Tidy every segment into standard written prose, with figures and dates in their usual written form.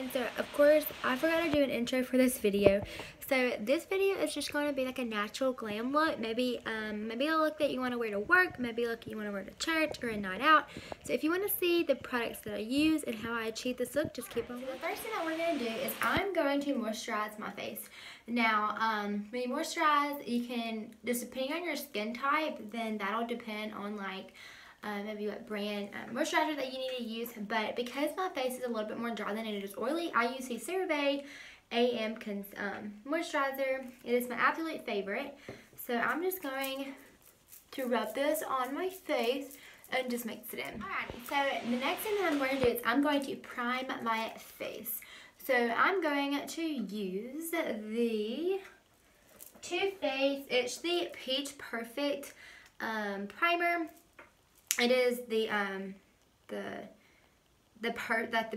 everyone. So of course I forgot to do an intro for this video. So this video is just going to be like a natural glam look. Maybe maybe a look that you want to wear to work, maybe a look you want to wear to church or a night out. So if you want to see the products that I use and how I achieve this look, just keep on. So the first thing that we're going to do is I'm going to moisturize my face. Now when you moisturize, you can, just depending on your skin type, then that'll depend on like maybe what brand moisturizer that you need to use. But because my face is a little bit more dry than it is oily, I use the CeraVe AM moisturizer. It is my absolute favorite. So I'm just going to rub this on my face and just mix it in. Alrighty, so the next thing that I'm going to do is I'm going to prime my face. So I'm going to use the Too Faced, it's the Peach Perfect primer. It is the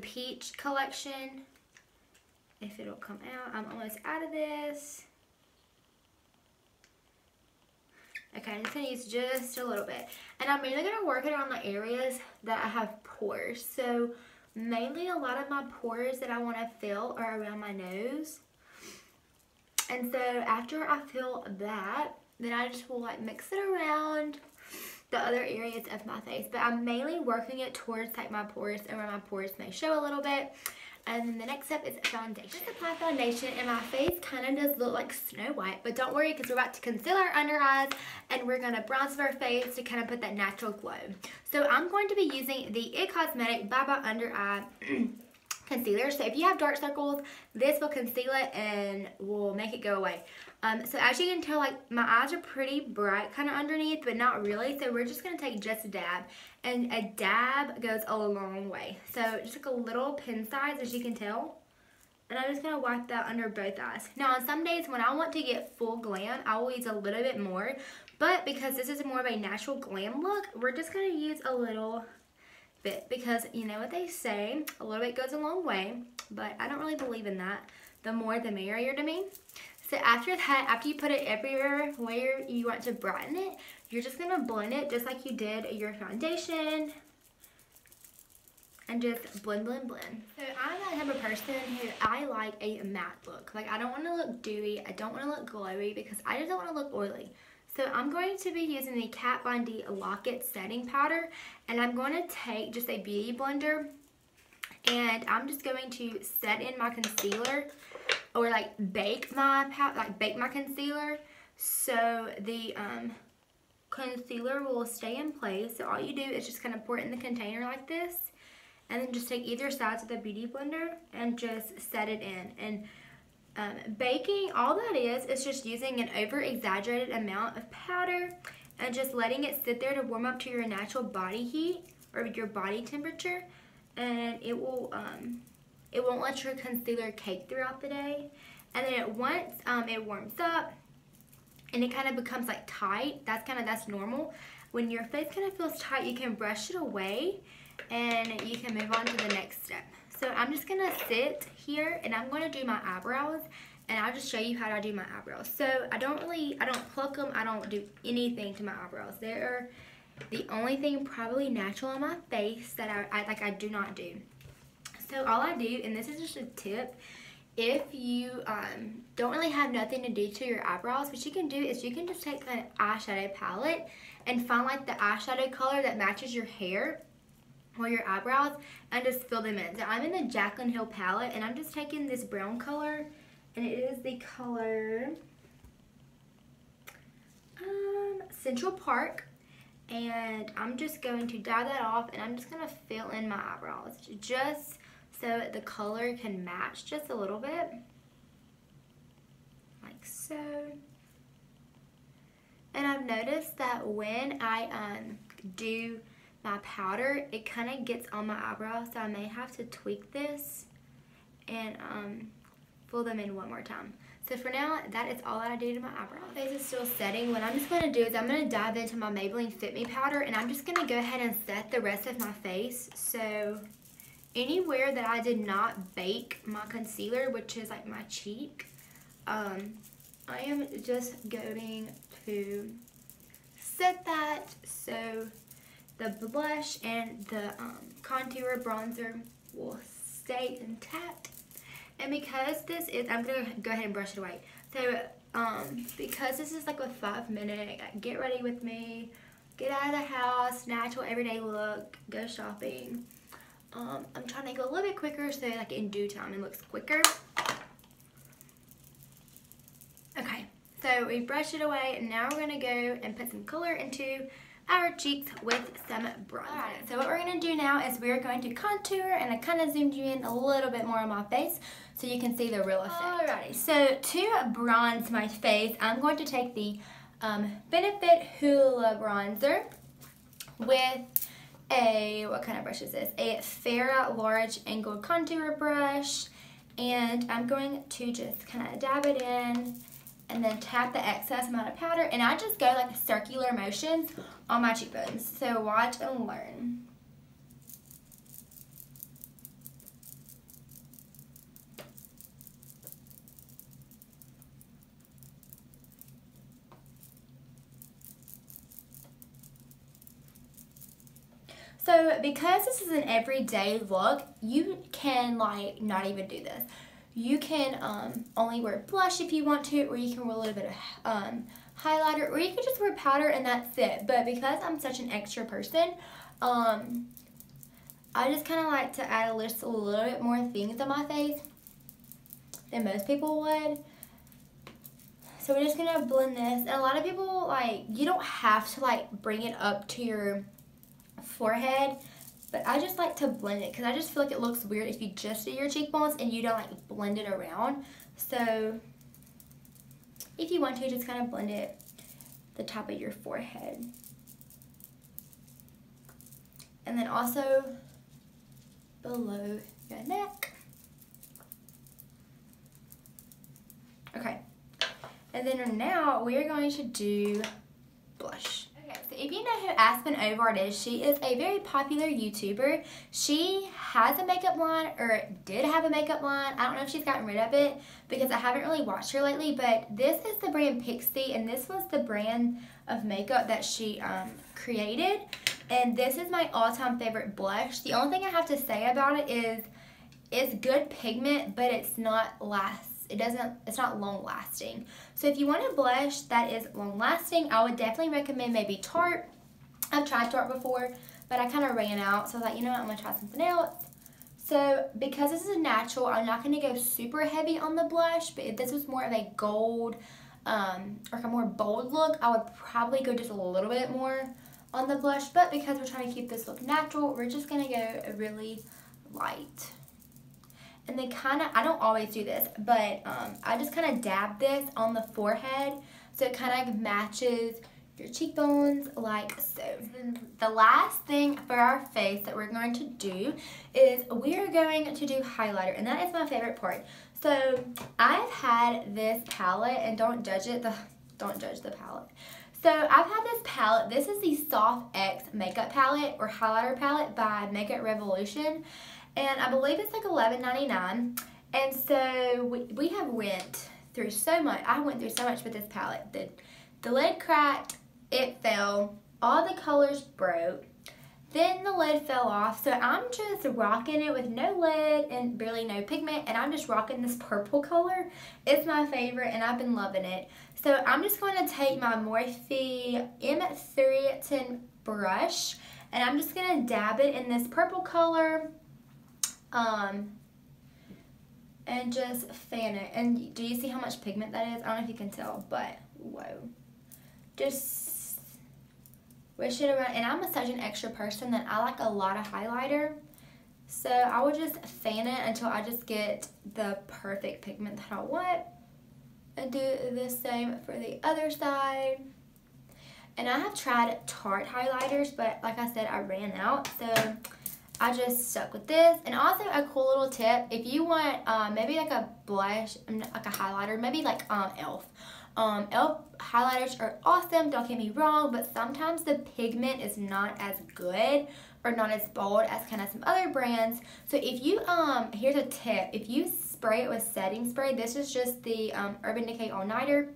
peach collection. If it'll come out, I'm almost out of this. Okay, I'm just gonna use just a little bit, and I'm mainly gonna work it on the areas that I have pores. So mainly a lot of my pores that I want to fill are around my nose. And so after I fill that, then I just will like mix it around the other areas of my face, but I'm mainly working it towards like my pores and where my pores may show a little bit. And then the next step is foundation. Just apply foundation, and my face kind of does look like Snow White, but don't worry because we're about to conceal our under eyes and we're going to bronze our face to kind of put that natural glow. So I'm going to be using the It Cosmetic Bye Bye Under Eye concealer. So if you have dark circles, this will conceal it and will make it go away. So as you can tell, like my eyes are pretty bright kind of underneath, but not really. So we're just going to take just a dab, and a dab goes a long way. So just like a little pin size, as you can tell. And I'm just going to wipe that under both eyes. Now on some days when I want to get full glam, I will use a little bit more. But because this is more of a natural glam look, we're just going to use a little bit, because you know what they say, a little bit goes a long way, but I don't really believe in that. The more the merrier to me. So after that, after you put it everywhere where you want to brighten it, you're just going to blend it just like you did your foundation, and just blend, blend, blend. So I'm that type of person who I like a matte look. Like I don't want to look dewy, I don't want to look glowy, because I just don't want to look oily. So I'm going to be using the Kat Von D Lock It Setting Powder, and I'm going to take just a beauty blender, and I'm just going to set in my concealer, or like bake my concealer, so the concealer will stay in place. So all you do is just kind of pour it in the container like this, and then just take either sides of the beauty blender and just set it in. And baking, all that is just using an over-exaggerated amount of powder and just letting it sit there to warm up to your natural body heat or your body temperature, and it will it won't let your concealer cake throughout the day. And then once it warms up and it kind of becomes like tight, that's normal. When your face kind of feels tight, you can brush it away and you can move on to the next step. So I'm just going to sit here and I'm going to do my eyebrows, and I'll just show you how I do my eyebrows. So I don't pluck them, I don't do anything to my eyebrows. They're the only thing probably natural on my face that I do not do. So all I do, and this is just a tip, if you don't really have nothing to do to your eyebrows, what you can do is you can just take an eyeshadow palette and find like the eyeshadow color that matches your hair or your eyebrows, and just fill them in. So I'm in the Jaclyn Hill palette, and I'm just taking this brown color, and it is the color Central Park, and I'm just going to dab that off, and I'm just going to fill in my eyebrows just so the color can match just a little bit, like so. And I've noticed that when I do my powder, it kind of gets on my eyebrows, so I may have to tweak this and fill them in one more time. So for now, that is all that I do to my eyebrows. My face is still setting. What I'm just going to do is I'm going to dive into my Maybelline Fit Me powder, and I'm just going to go ahead and set the rest of my face. So anywhere that I did not bake my concealer, which is like my cheek, I am just going to set that so the blush and the contour bronzer will stay intact. And because this is, I'm gonna go ahead and brush it away. So, because this is like a 5-minute, get ready with me, get out of the house, natural everyday look, go shopping. I'm trying to go a little bit quicker so like in due time it looks quicker. Okay, so we brushed it away and now we're gonna go and put some color into our cheeks with some bronzer. Alright, so what we're gonna do now is we're going to contour, and I kind of zoomed you in a little bit more on my face so you can see the real effect. Alrighty, so to bronze my face, I'm going to take the Benefit Hoola bronzer with a, what kind of brush is this? A Farrah large angled contour brush, and I'm going to just kind of dab it in and then tap the excess amount of powder, and I just go like circular motions on my cheekbones. So watch and learn. So because this is an everyday look, you can like not even do this. You can only wear blush if you want to, or you can wear a little bit of highlighter, or you can just wear powder and that's it. But because I'm such an extra person, I just kind of like to add a little bit more things on my face than most people would. So we're just gonna blend this. And a lot of people, like, you don't have to like bring it up to your forehead, but I just like to blend it because I just feel like it looks weird if you just do your cheekbones and you don't like blend it around. So if you want to, just kind of blend it the top of your forehead. And then also below your neck. Okay. And then now we are going to do blush. So if you know who Aspen Ovard is, she is a very popular YouTuber. She has a makeup line, or did have a makeup line. I don't know if she's gotten rid of it because I haven't really watched her lately, but this is the brand Pixie, and this was the brand of makeup that she created. And this is my all-time favorite blush. The only thing I have to say about it is it's good pigment, but it's not it's not long lasting. So if you want a blush that is long lasting, I would definitely recommend maybe Tarte. I've tried Tarte before, but I kind of ran out, so I was like, you know what, I'm gonna try something else. So because this is a natural, I'm not gonna go super heavy on the blush, but if this was more of a gold, or a more bold look, I would probably go just a little bit more on the blush, but because we're trying to keep this look natural, we're just gonna go really light. And then kind of, I don't always do this, but I just kind of dab this on the forehead so it kind of matches your cheekbones like so. And the last thing for our face that we're going to do is we're going to do highlighter, and that is my favorite part. So I've had this palette, and don't judge the palette. So I've had this palette. This is the Soft X makeup palette or highlighter palette by Makeup Revolution. And I believe it's like $11.99. And so we have went through so much. I went through so much with this palette. The lid cracked, it fell, all the colors broke, then the lid fell off. So I'm just rocking it with no lid and barely no pigment, and I'm just rocking this purple color. It's my favorite and I've been loving it. So I'm just going to take my Morphe M310 brush, and I'm just going to dab it in this purple color. And just fan it. And do you see how much pigment that is? I don't know if you can tell, but whoa. Just wish it around. And I'm such an extra person that I like a lot of highlighter. So I will just fan it until I just get the perfect pigment that I want. And do the same for the other side. And I have tried Tarte highlighters, but like I said, I ran out. So I just stuck with this. And also a cool little tip, if you want maybe like a blush, like a highlighter, maybe like e.l.f. e.l.f. highlighters are awesome, don't get me wrong, but sometimes the pigment is not as good or not as bold as kind of some other brands. So if you, here's a tip, if you spray it with setting spray, this is just the Urban Decay All Nighter.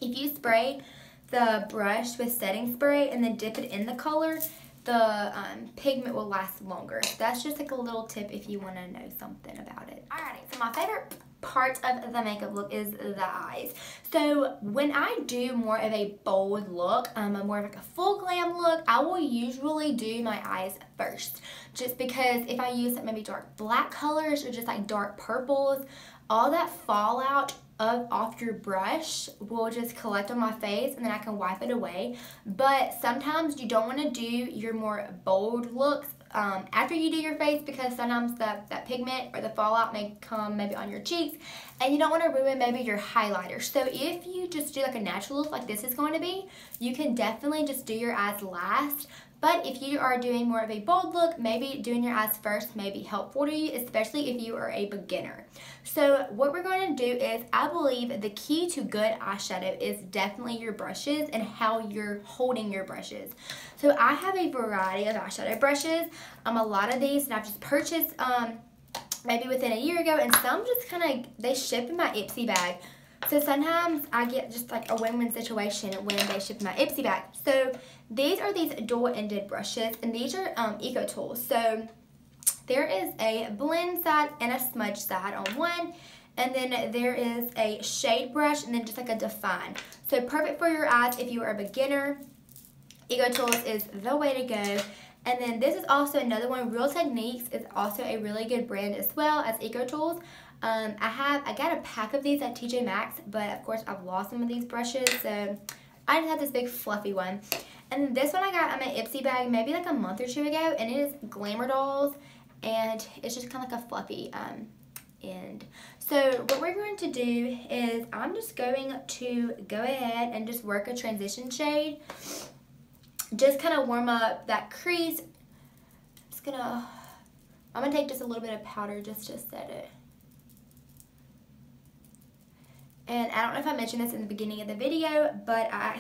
If you spray the brush with setting spray and then dip it in the color, the pigment will last longer. That's just like a little tip if you want to know something about it. Alrighty, so my favorite part of the makeup look is the eyes. So when I do more of a bold look, more of like a full glam look, I will usually do my eyes first. Just because if I use maybe dark black colors or just like dark purples, all that fallout off your brush will just collect on my face and then I can wipe it away. But sometimes you don't want to do your more bold looks after you do your face, because sometimes that pigment or the fallout may come maybe on your cheeks and you don't want to ruin maybe your highlighter. So if you just do like a natural look like this is going to be, you can definitely just do your eyes last. But if you are doing more of a bold look, maybe doing your eyes first may be helpful to you, especially if you are a beginner. So what we're going to do is, I believe the key to good eyeshadow is definitely your brushes and how you're holding your brushes. So I have a variety of eyeshadow brushes. A lot of these and I've just purchased maybe within a year ago, and some just kind of, they ship in my Ipsy bag. So sometimes I get just like a win-win situation when they ship my Ipsy bag. So these are these dual-ended brushes, and these are Eco Tools. So there is a blend side and a smudge side on one, and then there is a shade brush and then just like a define. So perfect for your eyes if you are a beginner. Eco Tools is the way to go. And then this is also another one. Real Techniques is also a really good brand as well as Eco Tools. I got a pack of these at TJ Maxx, but of course I've lost some of these brushes, so I just have this big fluffy one. And then this one I got in my Ipsy bag maybe like a month or two ago, and it is Glamour Dolls, and it's just kind of like a fluffy end. So what we're going to do is I'm just going to go ahead and just work a transition shade. Just kind of warm up that crease. I'm gonna take just a little bit of powder just to set it. And I don't know if I mentioned this in the beginning of the video, but I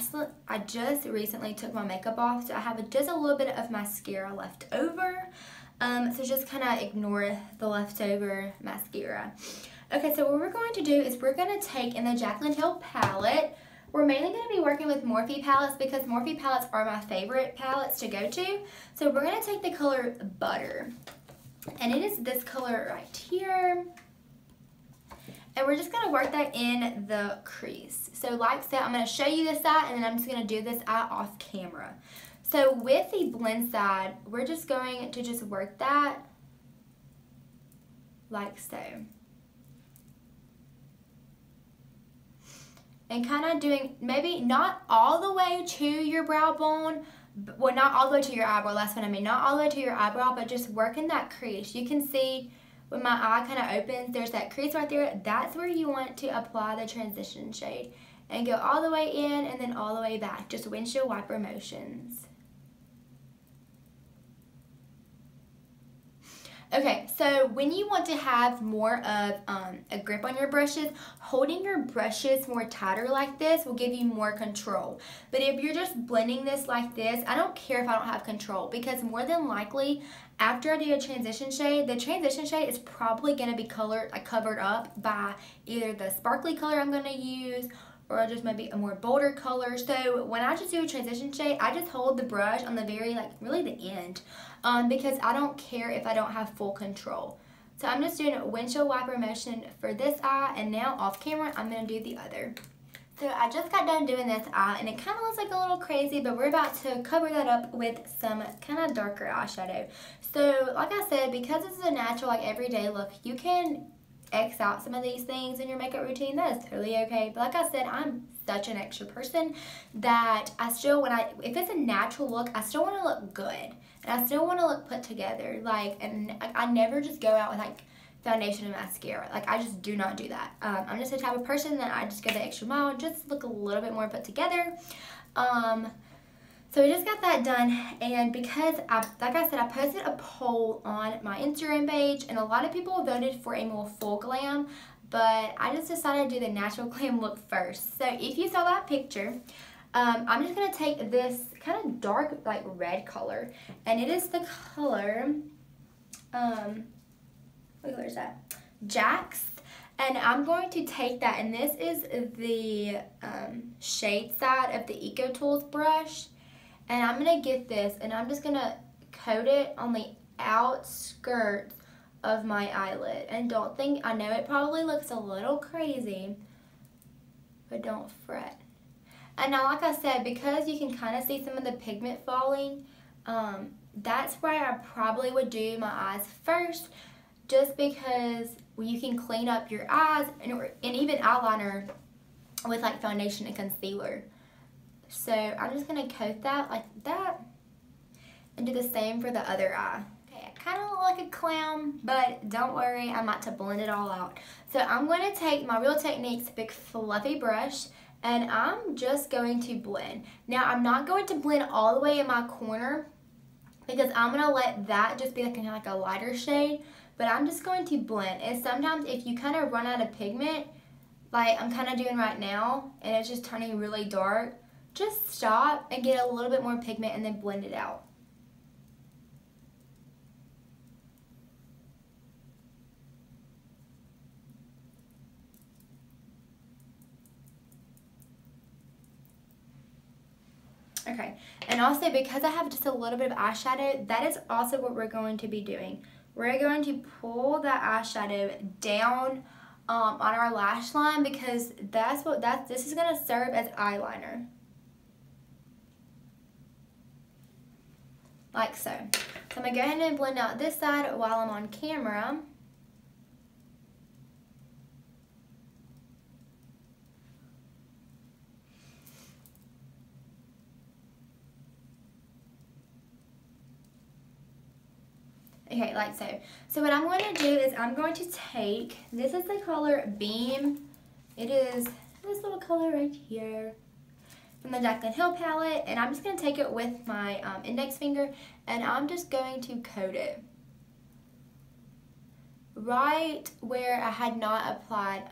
just recently took my makeup off, so I have just a little bit of mascara left over. So just kind of ignore the leftover mascara. Okay, so what we're going to do is we're going to take in the Jaclyn Hill palette. We're mainly going to be working with Morphe palettes because Morphe palettes are my favorite palettes to go to. So we're going to take the color Butter. And it is this color right here. And we're just going to work that in the crease. So like I said, I'm going to show you this eye, and then I'm just going to do this eye off camera. So with the blend side, we're just going to just work that like so. And kind of doing maybe not all the way to your brow bone, well, not all the way to your eyebrow, that's what I mean. Not all the way to your eyebrow, but just working that crease. You can see when my eye kind of opens, there's that crease right there. That's where you want to apply the transition shade. And go all the way in and then all the way back. Just windshield wiper motions. Okay, so when you want to have more of a grip on your brushes, holding your brushes more tighter like this will give you more control. But if you're just blending this like this, I don't care if I don't have control, because more than likely, after I do a transition shade, the transition shade is probably going to be covered up by either the sparkly color I'm going to use or just maybe a more bolder color. So when I just do a transition shade, I just hold the brush on the very, really the end, because I don't care if I don't have full control. So I'm just doing a windshield wiper motion for this eye, and now off camera, I'm going to do the other. So I just got done doing this eye, and it kind of looks like a little crazy, but we're about to cover that up with some kind of darker eyeshadow. So like I said, because this is a natural, everyday look, you can X out some of these things in your makeup routine. That is totally okay. But like I said, I'm such an extra person that I still, if it's a natural look, I still want to look good. And I still want to look put together. I never just go out with foundation and mascara. I just do not do that. I'm just the type of person that I just go the extra mile, just look a little bit more put together. So we just got that done, and because, like I said, I posted a poll on my Instagram page, and a lot of people voted for a more full glam, but I just decided to do the natural glam look first. So if you saw that picture, I'm just going to take this kind of dark, red color, and it is the color, what color is that? Jax. And I'm going to take that, and this is the shade side of the Eco Tools brush. And I'm going to get this, and I'm just going to coat it on the outskirts of my eyelid. And don't think, I know it probably looks a little crazy, but don't fret. And now, like I said, because you can kind of see some of the pigment falling, that's where I probably would do my eyes first, just because you can clean up your eyes and even eyeliner with like foundation and concealer. So I'm just going to coat that like that and do the same for the other eye. Okay, I kind of look like a clown, but don't worry, I'm about to blend it all out. So I'm going to take my Real Techniques big fluffy brush and I'm just going to blend. Now I'm not going to blend all the way in my corner because I'm going to let that just be like a lighter shade, but I'm just going to blend. And sometimes if you kind of run out of pigment, like I'm kind of doing right now, and it's just turning really dark, just stop and get a little bit more pigment and then blend it out. Okay, and also because I have just a little bit of eyeshadow, that is also what we're going to be doing. We're going to pull that eyeshadow down on our lash line because this is going to serve as eyeliner. Like so. So I'm going to go ahead and blend out this side while I'm on camera. Okay, like so. So what I'm going to do is I'm going to take, this is the color Beam. It is this little color right here from the Jaclyn Hill palette. And I'm just going to take it with my index finger and I'm just going to coat it right where I had not applied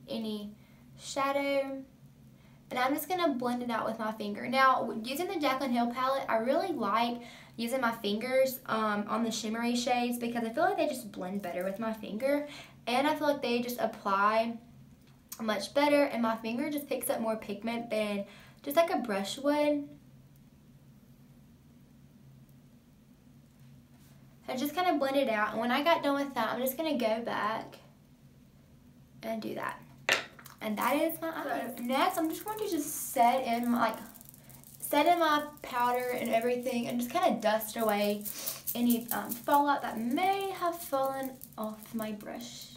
any shadow. And I'm just going to blend it out with my finger. Now, using the Jaclyn Hill palette, I really like using my fingers on the shimmery shades because I feel like they just blend better with my finger. And I feel like they just apply much better. And my finger just picks up more pigment than just like a brush would. So I just kind of blend it out. And when I got done with that, I'm just going to go back and do that. And that is my eyes. Next, I'm just going to just set in my powder and everything and just kind of dust away any fallout that may have fallen off my brush.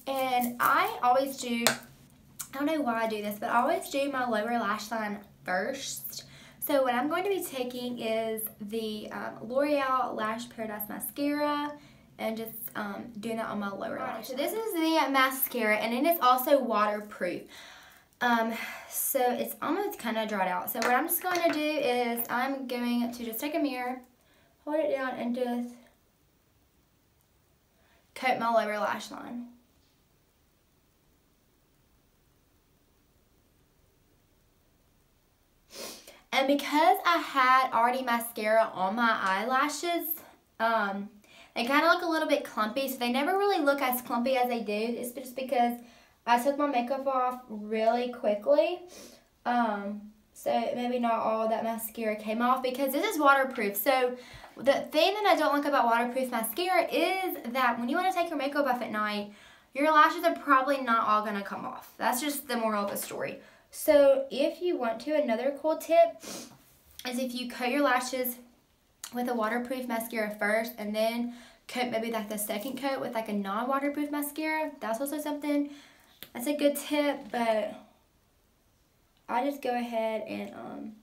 And I always do, I don't know why I do this, but I always do my lower lash line first. So what I'm going to be taking is the L'Oreal Lash Paradise Mascara and just doing that on my lower lash. So this is the mascara and it is also waterproof. So it's almost kind of dried out. So what I'm just going to do is I'm going to just take a mirror, hold it down and just coat my lower lash line. And because I had already mascara on my eyelashes, they kind of look a little bit clumpy, so they never really look as clumpy as they do. It's just because I took my makeup off really quickly. So maybe not all that mascara came off because this is waterproof. So the thing that I don't like about waterproof mascara is that when you want to take your makeup off at night, your lashes are probably not all going to come off. That's just the moral of the story. So if you want to, another cool tip is if you coat your lashes with a waterproof mascara first and then coat maybe like the second coat with like a non-waterproof mascara. That's also something, that's a good tip, but I just go ahead and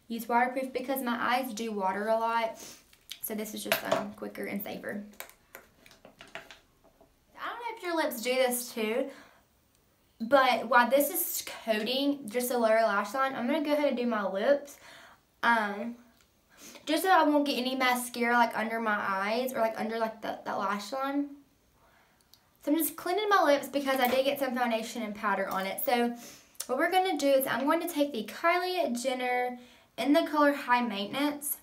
use waterproof because my eyes do water a lot. So this is just quicker and safer. I don't know if your lips do this too, but while this is coating just the lower lash line, I'm going to go ahead and do my lips. Just so I won't get any mascara like under my eyes or like under like that lash line. So I'm just cleaning my lips because I did get some foundation and powder on it. So what we're going to do is I'm going to take the Kylie Jenner in the color High Maintenance.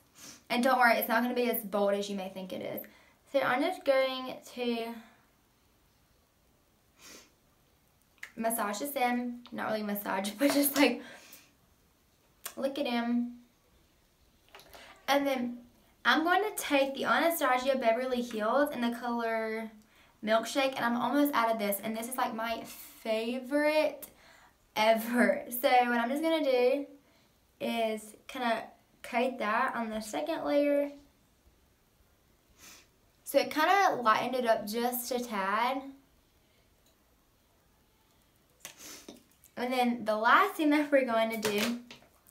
And don't worry, it's not going to be as bold as you may think it is. So I'm just going to massage this in. Not really massage, but just like lick it in. And then I'm going to take the Anastasia Beverly Hills in the color Milkshake, and I'm almost out of this, and this is like my favorite ever. So what I'm just going to do is kind of coat that on the second layer. So it kind of lightened it up just a tad. And then the last thing that we're going to do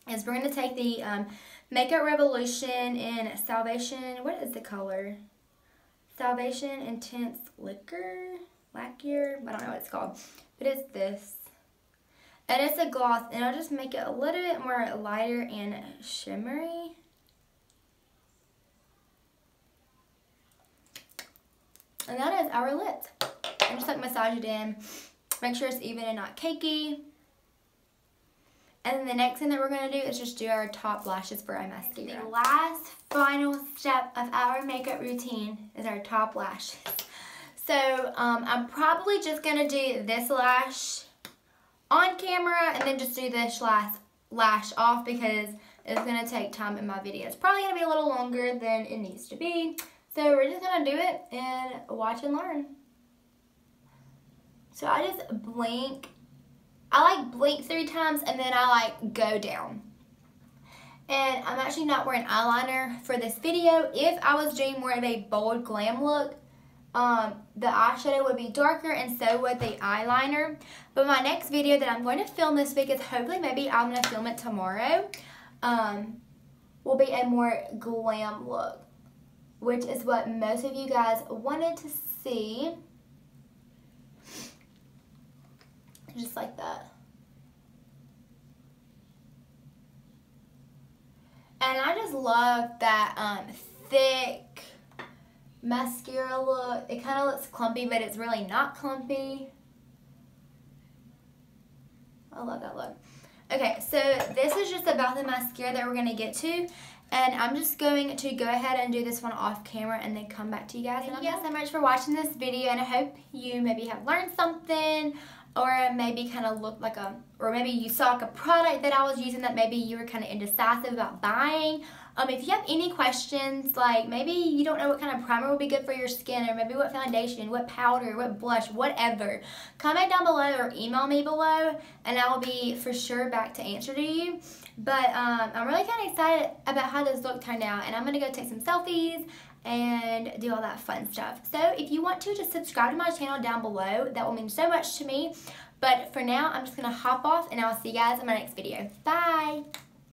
is we're going to take the Makeup Revolution in Salvation. What is the color? Salvation Intense Lacquer? I don't know what it's called. But it's this. And it's a gloss. And I'll just make it a little bit more lighter and shimmery. And that is our lips. And just like massage it in. Make sure it's even and not cakey. And then the next thing that we're going to do is just do our top lashes for our mascara. The last final step of our makeup routine is our top lashes. So I'm probably just going to do this lash on camera and then just do this lash off because it's going to take time in my video. It's probably going to be a little longer than it needs to be. So we're just going to do it and watch and learn. So I just blink. I like blink 3 times and then I like go down. And I'm actually not wearing eyeliner for this video. If I was doing more of a bold glam look, the eyeshadow would be darker and so would the eyeliner. But my next video that I'm going to film this week is hopefully maybe I'm going to film it tomorrow. Will be a more glam look, which is what most of you guys wanted to see. Just like that. And I just love that thick mascara look. It kind of looks clumpy, but it's really not clumpy. I love that look. Okay, so this is just about the mascara that we're going to get to. And I'm just going to go ahead and do this one off camera and then come back to you guys. Thank you guys so much for watching this video, and I hope you maybe have learned something, or maybe kind of looked like or maybe you saw like a product that I was using that maybe you were kind of indecisive about buying. If you have any questions, like maybe you don't know what kind of primer would be good for your skin, or maybe what foundation, what powder, what blush, whatever, comment down below or email me below, and I will be for sure back to answer to you. But I'm really kind of excited about how this look turned out, and I'm going to go take some selfies and do all that fun stuff. So if you want to, just subscribe to my channel down below. That will mean so much to me. But for now, I'm just going to hop off, and I'll see you guys in my next video. Bye!